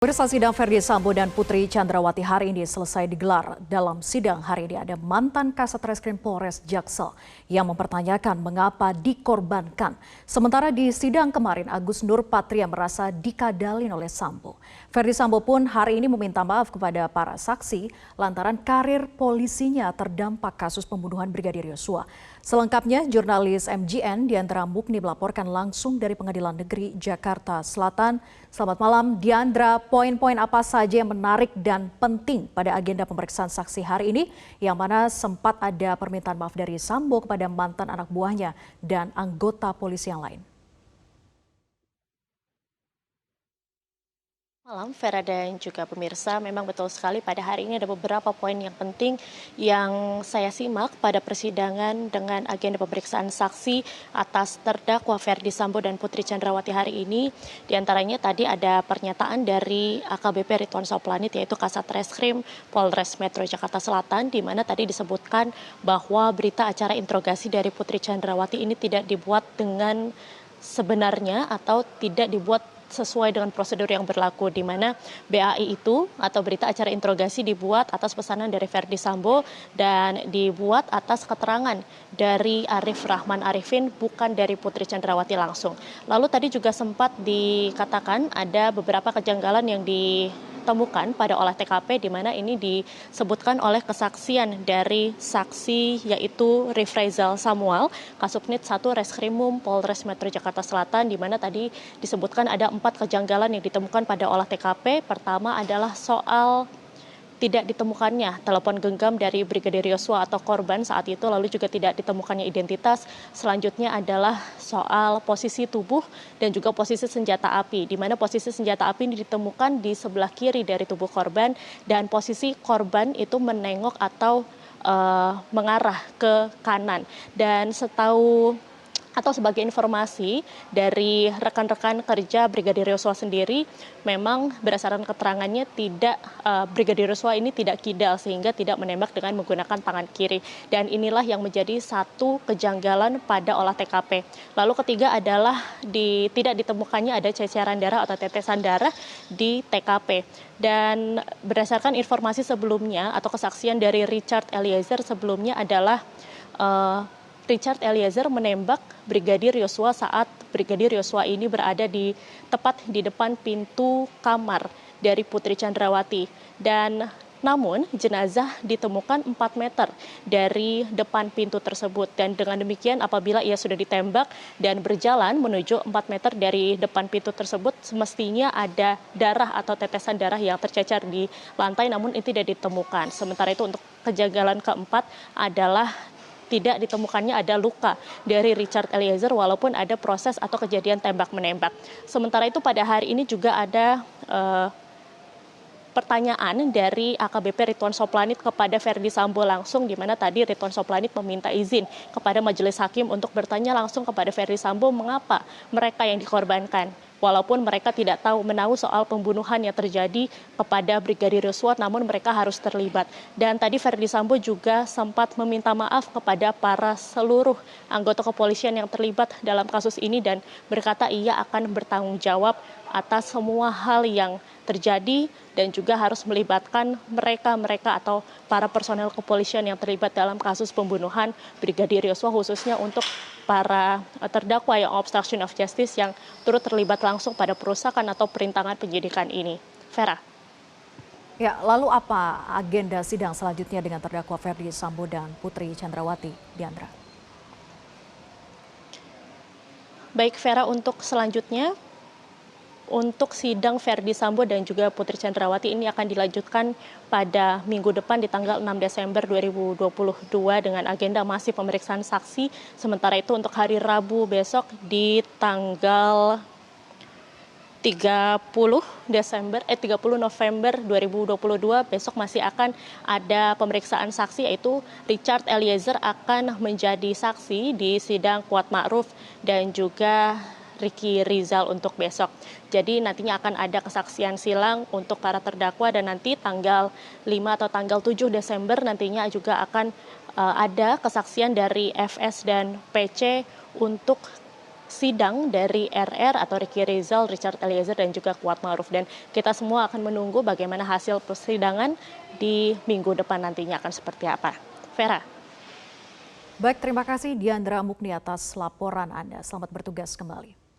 Pemirsa, sidang Ferdi Sambo dan Putri Chandrawati hari ini selesai digelar. Dalam sidang hari ini ada mantan Kasat Reskrim Polres Jaksel yang mempertanyakan mengapa dikorbankan. Sementara di sidang kemarin Agus Nur Patria merasa dikadalin oleh Sambo. Ferdi Sambo pun hari ini meminta maaf kepada para saksi lantaran karir polisinya terdampak kasus pembunuhan Brigadir Yosua. Selengkapnya jurnalis MGN Diandra Mukni melaporkan langsung dari Pengadilan Negeri Jakarta Selatan. Selamat malam Diandra, poin-poin apa saja yang menarik dan penting pada agenda pemeriksaan saksi hari ini yang mana sempat ada permintaan maaf dari Sambo kepada mantan anak buahnya dan anggota polisi yang lain? Malam, Vera dan juga pemirsa, memang betul sekali pada hari ini ada beberapa poin yang penting yang saya simak pada persidangan dengan agenda pemeriksaan saksi atas terdakwa Ferdi Sambo dan Putri Chandrawati hari ini. Di antaranya tadi ada pernyataan dari AKBP Ridwan Soplanit yaitu Kasat Reskrim Polres Metro Jakarta Selatan, di mana tadi disebutkan bahwa berita acara interogasi dari Putri Chandrawati ini tidak dibuat dengan sebenarnya atau tidak dibuat sesuai dengan prosedur yang berlaku, di mana BAI itu atau berita acara interogasi dibuat atas pesanan dari Ferdi Sambo dan dibuat atas keterangan dari Arif Rahman Arifin, bukan dari Putri Chandrawati langsung. Lalu tadi juga sempat dikatakan ada beberapa kejanggalan yang ditemukan pada olah TKP, di mana ini disebutkan oleh kesaksian dari saksi yaitu Rifraizal Samuel, Kasubnit 1 Reskrimum Polres Metro Jakarta Selatan, di mana tadi disebutkan ada 4 kejanggalan yang ditemukan pada olah TKP. Pertama adalah soal tidak ditemukannya telepon genggam dari Brigadir Yosua atau korban saat itu, lalu juga tidak ditemukannya identitas. Selanjutnya adalah soal posisi tubuh dan juga posisi senjata api, di mana posisi senjata api ini ditemukan di sebelah kiri dari tubuh korban dan posisi korban itu menengok atau mengarah ke kanan. Dan sebagai informasi dari rekan-rekan kerja Brigadir Yosua sendiri, memang berdasarkan keterangannya Brigadir Yosua ini tidak kidal sehingga tidak menembak dengan menggunakan tangan kiri, dan inilah yang menjadi satu kejanggalan pada olah TKP. Lalu ketiga adalah tidak ditemukannya ada ceceran darah atau tetesan darah di TKP, dan berdasarkan informasi sebelumnya atau kesaksian dari Richard Eliezer sebelumnya adalah Richard Eliezer menembak Brigadir Yosua saat Brigadir Yosua ini berada tepat di depan pintu kamar dari Putri Chandrawati. Dan namun jenazah ditemukan 4 meter dari depan pintu tersebut, dan dengan demikian apabila ia sudah ditembak dan berjalan menuju 4 meter dari depan pintu tersebut, semestinya ada darah atau tetesan darah yang tercecer di lantai, namun ini tidak ditemukan. Sementara itu untuk kejanggalan keempat adalah tidak ditemukannya ada luka dari Richard Eliezer walaupun ada proses atau kejadian tembak-menembak. Sementara itu pada hari ini juga ada pertanyaan dari AKBP Ridwan Soplanit kepada Ferdi Sambo langsung, di mana tadi Ridwan Soplanit meminta izin kepada majelis hakim untuk bertanya langsung kepada Ferdi Sambo mengapa mereka yang dikorbankan. Walaupun mereka tidak menahu soal pembunuhan yang terjadi kepada Brigadir Yosua, namun mereka harus terlibat. Dan tadi Ferdi Sambo juga sempat meminta maaf kepada para seluruh anggota kepolisian yang terlibat dalam kasus ini dan berkata ia akan bertanggung jawab atas semua hal yang terjadi dan juga harus melibatkan mereka atau para personel kepolisian yang terlibat dalam kasus pembunuhan Brigadir Yosua, khususnya untuk para terdakwa yang obstruction of justice yang turut terlibat langsung pada perusakan atau perintangan penyidikan ini. Vera. Ya, lalu apa agenda sidang selanjutnya dengan terdakwa Ferdi Sambo dan Putri Chandrawati, Diandra? Baik Vera, untuk selanjutnya, untuk sidang Ferdi Sambo dan juga Putri Chandrawati ini akan dilanjutkan pada minggu depan di tanggal 6 Desember 2022 dengan agenda masih pemeriksaan saksi. Sementara itu untuk hari Rabu besok di tanggal 30 November 2022 besok masih akan ada pemeriksaan saksi, yaitu Richard Eliezer akan menjadi saksi di sidang Kuat Ma'ruf dan juga Ricky Rizal untuk besok. Jadi nantinya akan ada kesaksian silang untuk para terdakwa, dan nanti tanggal 5 atau tanggal 7 Desember nantinya juga akan ada kesaksian dari FS dan PC untuk sidang dari RR atau Ricky Rizal, Richard Eliezer, dan juga Kuat Ma'ruf. Dan kita semua akan menunggu bagaimana hasil persidangan di minggu depan nantinya akan seperti apa. Vera. Baik, terima kasih Diandra Mukni atas laporan Anda. Selamat bertugas kembali.